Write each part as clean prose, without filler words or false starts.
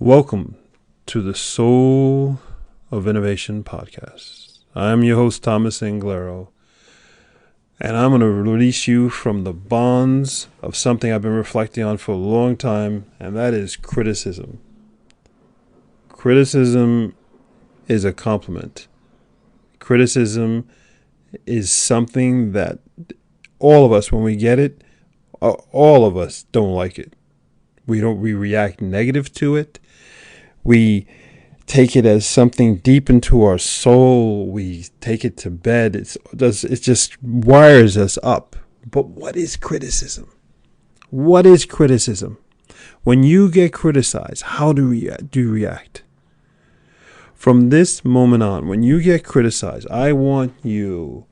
Welcome to the Soul of Innovation podcast. I'm your host, Thomas Anglero, and I'm going to release you from the bonds of something I've been reflecting on for a long time, and that is criticism. Criticism is a compliment. Criticism is something that all of us, when we get it, all of us don't like it. We react negative to it. We take it as something deep into our soul. We take it to bed. It just wires us up. But what is criticism? What is criticism? When you get criticized, how do you react? From this moment on, when you get criticized, I want you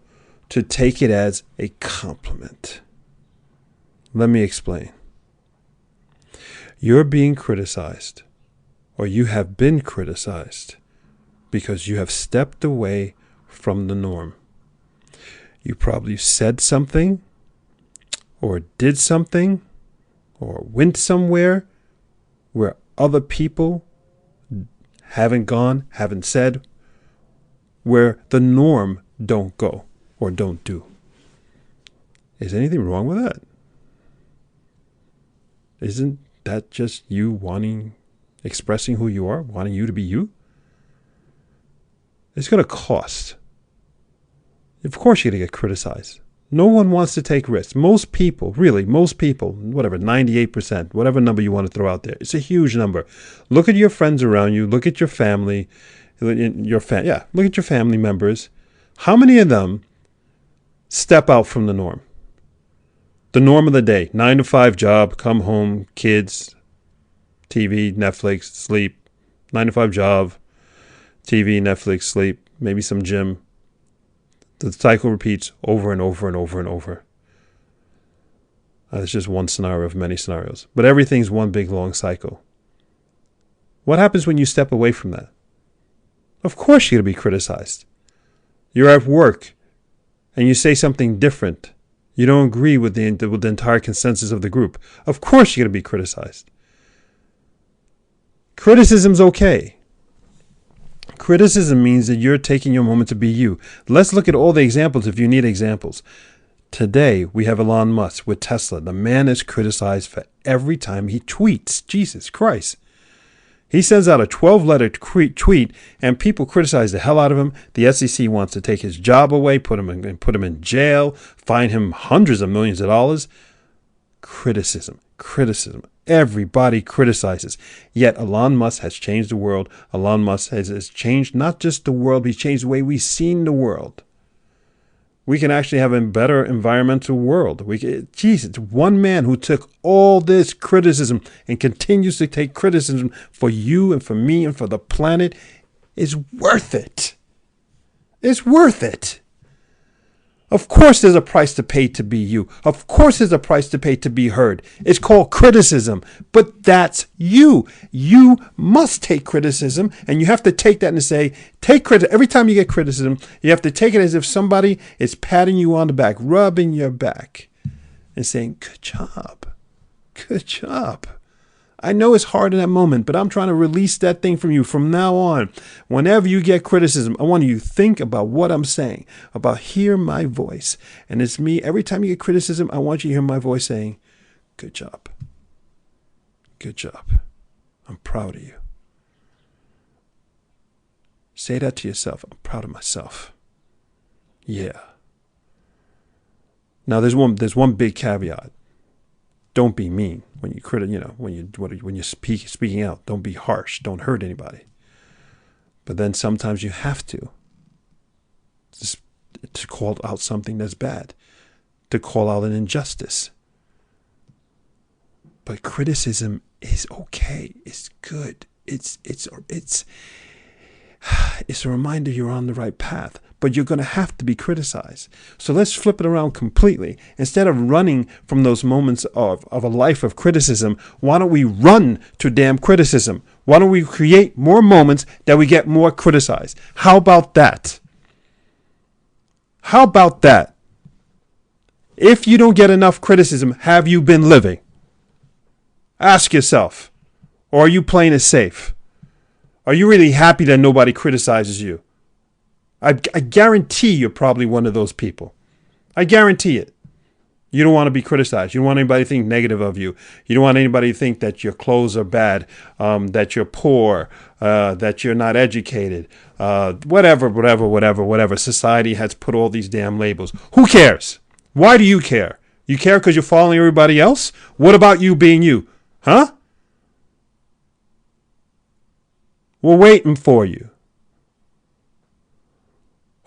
to take it as a compliment. Let me explain. You're being criticized, or you have been criticized, because you have stepped away from the norm. You probably said something, or did something, or went somewhere where other people haven't said, where the norm don't go or don't do. Is anything wrong with that? Isn't that just you expressing who you are, wanting you to be you? It's going to cost. Of course you're going to get criticized. No one wants to take risks. Most people, whatever, 98%, whatever number you want to throw out there. It's a huge number. Look at your friends around you. Look at your family. Look at your family members. How many of them step out from the norm? The norm of the day, 9 to 5 job, come home, kids, TV, Netflix, sleep, 9 to 5 job, TV, Netflix, sleep, maybe some gym. The cycle repeats over and over and over and over. That's just one scenario of many scenarios. But everything's one big long cycle. What happens when you step away from that? Of course you're going to be criticized. You're at work and you say something different. You don't agree with the entire consensus of the group. Of course you're going to be criticized. Criticism's okay. Criticism means that you're taking your moment to be you. Let's look at all the examples if you need examples. Today, we have Elon Musk with Tesla. The man is criticized for every time he tweets. Jesus Christ. He sends out a 12-letter tweet, and people criticize the hell out of him. The SEC wants to take his job away, put him in jail, fine him hundreds of millions of dollars. Criticism. Everybody criticizes. Yet Elon Musk has changed the world. Elon Musk has changed not just the world, but he's changed the way we've seen the world. We can actually have a better environmental world. It's one man who took all this criticism and continues to take criticism for you and for me and for the planet is worth it. It's worth it. Of course there's a price to pay to be you. Of course there's a price to pay to be heard. It's called criticism, but that's you. You must take criticism, and you have to take that and say, take credit. Every time you get criticism, you have to take it as if somebody is patting you on the back, rubbing your back and saying, good job. Good job. I know it's hard in that moment, but I'm trying to release that thing from you from now on. Whenever you get criticism, I want you to think about what I'm saying, about hear my voice. And it's me. Every time you get criticism, I want you to hear my voice saying, good job. Good job. I'm proud of you. Say that to yourself. I'm proud of myself. Yeah. Now there's one big caveat. Don't be mean when you when you're speaking out. Don't be harsh. Don't hurt anybody. But then sometimes you have to call out something that's bad, to call out an injustice. But criticism is okay. It's good. It's a reminder you're on the right path. But you're going to have to be criticized. So let's flip it around completely. Instead of running from those moments of a life of criticism, why don't we run to damn criticism? Why don't we create more moments that we get more criticized? How about that? How about that? If you don't get enough criticism, have you been living? Ask yourself, Or are you playing it safe? Are you really happy that nobody criticizes you? I guarantee you're probably one of those people. I guarantee it. You don't want to be criticized. You don't want anybody to think negative of you. You don't want anybody to think that your clothes are bad, that you're poor, that you're not educated, whatever. Society has put all these damn labels. Who cares? Why do you care? You care because you're following everybody else? What about you being you? Huh? We're waiting for you.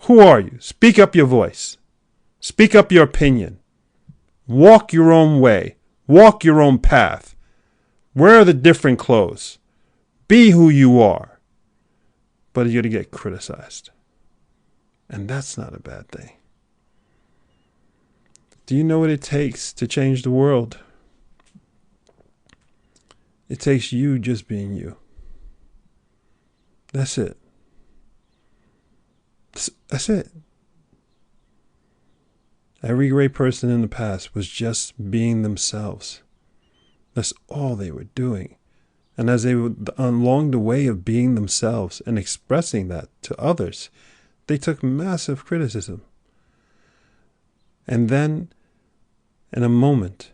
Who are you? Speak up your voice. Speak up your opinion. Walk your own way. Walk your own path. Wear the different clothes. Be who you are. But you're going to get criticized. And that's not a bad thing. Do you know what it takes to change the world? It takes you just being you. That's it. That's it. Every great person in the past was just being themselves. That's all they were doing. And as they were along the way of being themselves and expressing that to others, they took massive criticism. And then, in a moment,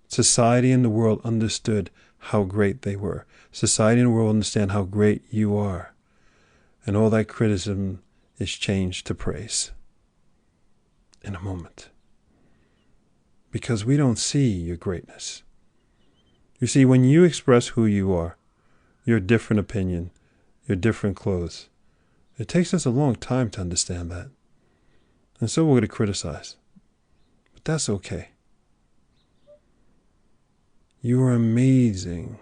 society and the world understood how great they were. Society and the world understand how great you are. And all that criticism is changed to praise. In a moment. Because we don't see your greatness. You see, when you express who you are, your different opinion, your different clothes, it takes us a long time to understand that. And so we're going to criticize. But that's okay. You are amazing.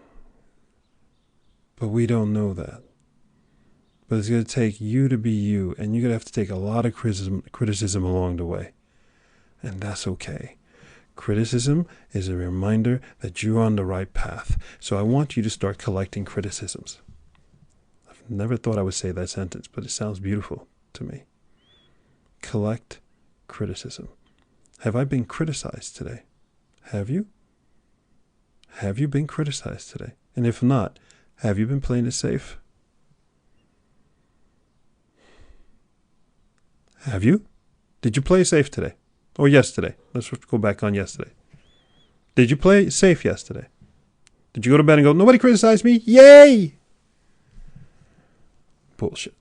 But we don't know that. But it's going to take you to be you, and you're going to have to take a lot of criticism along the way. And that's okay. Criticism is a reminder that you're on the right path. So I want you to start collecting criticisms. I've never thought I would say that sentence, but it sounds beautiful to me. Collect criticism. Have I been criticized today? Have you? Have you been criticized today? And if not, have you been playing it safe? Have you? Did you play safe today? Or yesterday? Let's go back on yesterday. Did you play safe yesterday? Did you go to bed and go, nobody criticized me? Yay! Bullshit.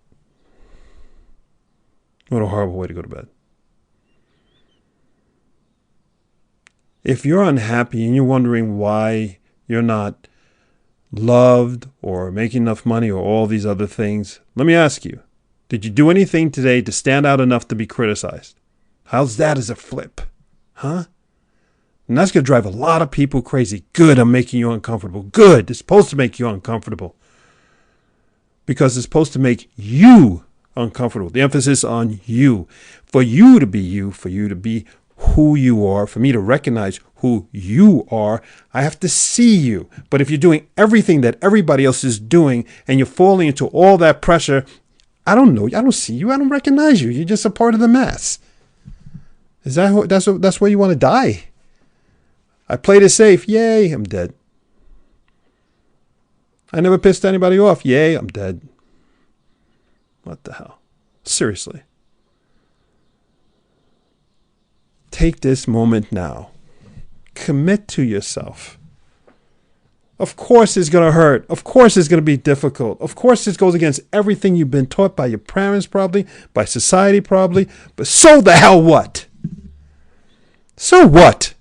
What a horrible way to go to bed. If you're unhappy and you're wondering why you're not loved or making enough money or all these other things, let me ask you, did you do anything today to stand out enough to be criticized? How's that as a flip? Huh? And that's going to drive a lot of people crazy. Good, I'm making you uncomfortable. Good, it's supposed to make you uncomfortable. Because it's supposed to make you uncomfortable. The emphasis on you. For you to be you, for you to be who you are, for me to recognize who you are, I have to see you. But if you're doing everything that everybody else is doing and you're falling into all that pressure, I don't know. I don't see you. I don't recognize you. You're just a part of the mass. Is that's where you want to die? I played it safe. Yay, I'm dead. I never pissed anybody off. Yay, I'm dead. What the hell? Seriously. Take this moment now. Commit to yourself. Of course it's going to hurt. Of course it's going to be difficult. Of course this goes against everything you've been taught by your parents probably, by society probably. But so the hell what? So what?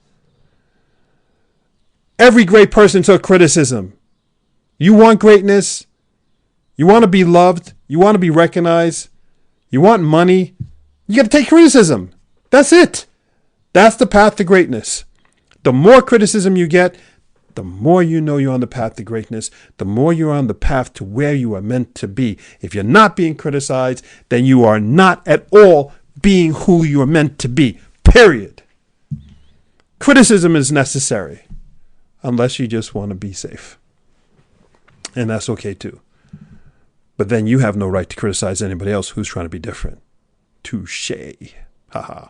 Every great person took criticism. You want greatness? You want to be loved? You want to be recognized? You want money? You got to take criticism. That's it. That's the path to greatness. The more criticism you get, the more you know you're on the path to greatness, the more you're on the path to where you are meant to be. If you're not being criticized, then you are not at all being who you are meant to be. Period. Criticism is necessary unless you just want to be safe. And that's okay too. But then you have no right to criticize anybody else who's trying to be different. Touche. Haha.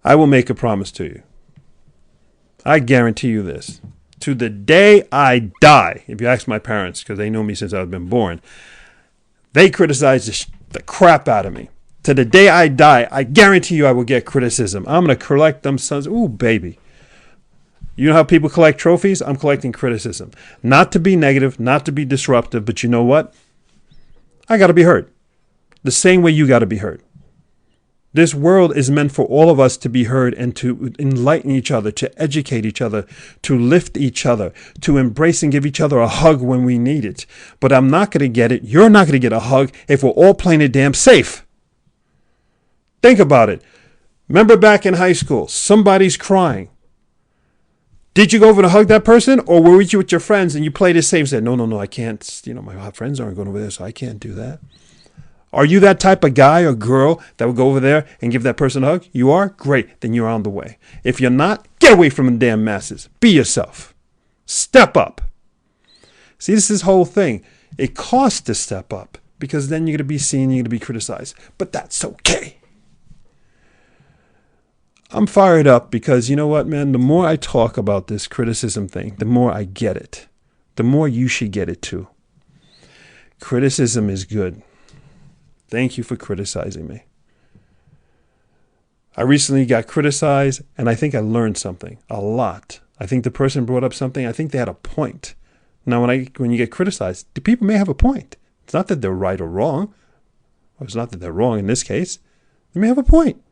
I will make a promise to you. I guarantee you this. To the day I die, if you ask my parents, because they know me since I've been born, they criticize the crap out of me. To the day I die, I guarantee you I will get criticism. I'm going to collect them sons. Ooh, baby. You know how people collect trophies? I'm collecting criticism. Not to be negative, not to be disruptive, but you know what? I got to be heard. The same way you got to be heard. This world is meant for all of us to be heard and to enlighten each other, to educate each other, to lift each other, to embrace and give each other a hug when we need it. But I'm not going to get it. You're not going to get a hug if we're all playing it damn safe. Think about it. Remember back in high school, somebody's crying. Did you go over to hug that person, or were you with your friends and you played it safe and said, no, I can't, my friends aren't going over there, so I can't do that. Are you that type of guy or girl that would go over there and give that person a hug? You are? Great. Then you're on the way. If you're not, get away from the damn masses. Be yourself. Step up. See, this is this whole thing. It costs to step up because then you're going to be seen, you're going to be criticized. But that's okay. I'm fired up because you know what, man? The more I talk about this criticism thing, the more I get it. The more you should get it too. Criticism is good. Thank you for criticizing me. I recently got criticized, and I think I learned something, a lot. I think the person brought up something. I think they had a point. Now, when you get criticized, the people may have a point. It's not that they're right or wrong. Or it's not that they're wrong in this case. They may have a point.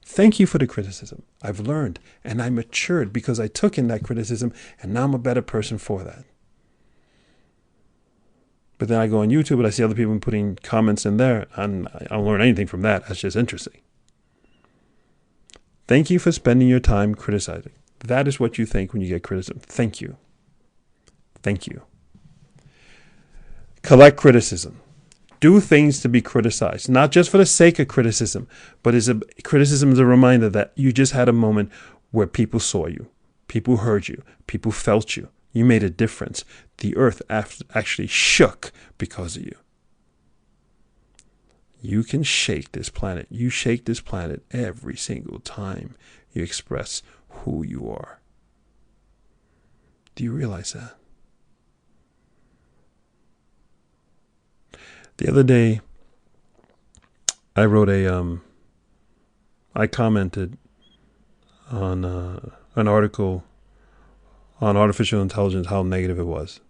Thank you for the criticism. I've learned, and I matured because I took in that criticism, and now I'm a better person for that. But then I go on YouTube and I see other people putting comments in there, and I don't learn anything from that. That's just interesting. Thank you for spending your time criticizing. That is what you think when you get criticism. Thank you. Thank you. Collect criticism. Do things to be criticized, not just for the sake of criticism, but criticism is a reminder that you just had a moment where people saw you, people heard you, people felt you. You made a difference. The earth actually shook because of you. You can shake this planet. You shake this planet every single time you express who you are. Do you realize that? The other day, I wrote I commented on an article on artificial intelligence, how negative it was.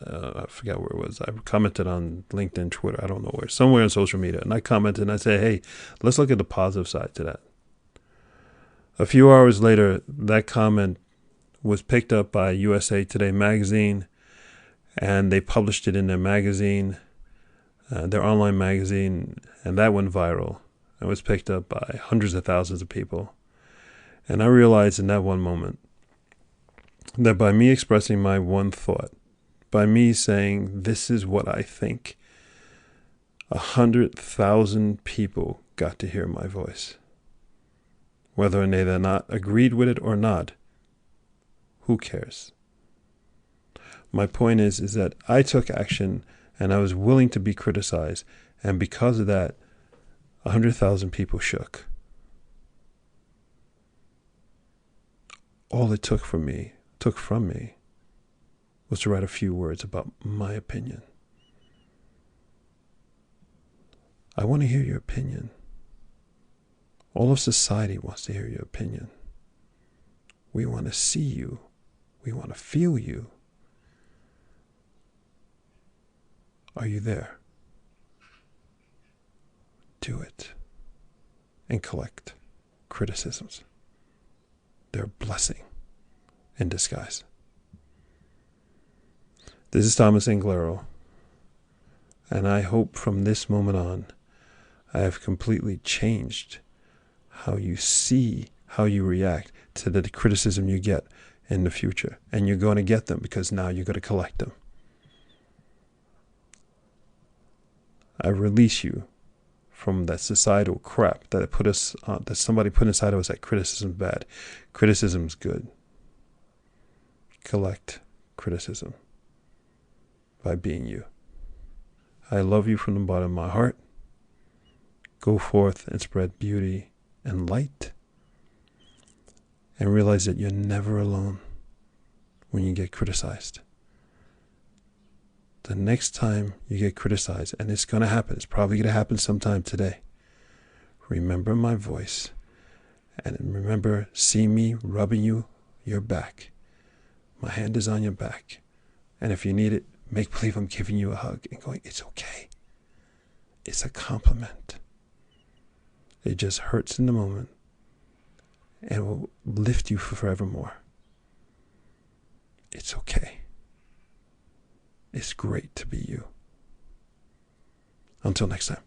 I forgot where it was. I commented on LinkedIn, Twitter, I don't know where, somewhere on social media. And I commented and I said, hey, let's look at the positive side to that. A few hours later, that comment was picked up by USA Today magazine, and they published it in their magazine, their online magazine, and that went viral. It was picked up by hundreds of thousands of people. And I realized in that one moment that by me expressing my one thought, by me saying, this is what I think, 100,000 people got to hear my voice. Whether they not agreed with it or not, who cares? My point is that I took action and I was willing to be criticized. And because of that, 100,000 people shook. All it took from me was to write a few words about my opinion. I want to hear your opinion. All of society wants to hear your opinion. We want to see you. We want to feel you. Are you there? Do it. And collect criticisms. They're a blessing in disguise. This is Thomas Anglero, and I hope from this moment on, I have completely changed how you see, how you react to the criticism you get in the future. And you're going to get them because now you're going to collect them. I release you from that societal crap that put us on, that somebody put inside of us that criticism is bad. Criticism is good. Collect criticism by being you. I love you from the bottom of my heart. Go forth and spread beauty and light and realize that you're never alone when you get criticized. The next time you get criticized, and it's going to happen, it's probably going to happen sometime today, remember my voice, and remember, see me rubbing your back. My hand is on your back. And if you need it, make believe I'm giving you a hug and going, it's okay. It's a compliment. It just hurts in the moment and will lift you for forevermore. It's okay. It's great to be you. Until next time.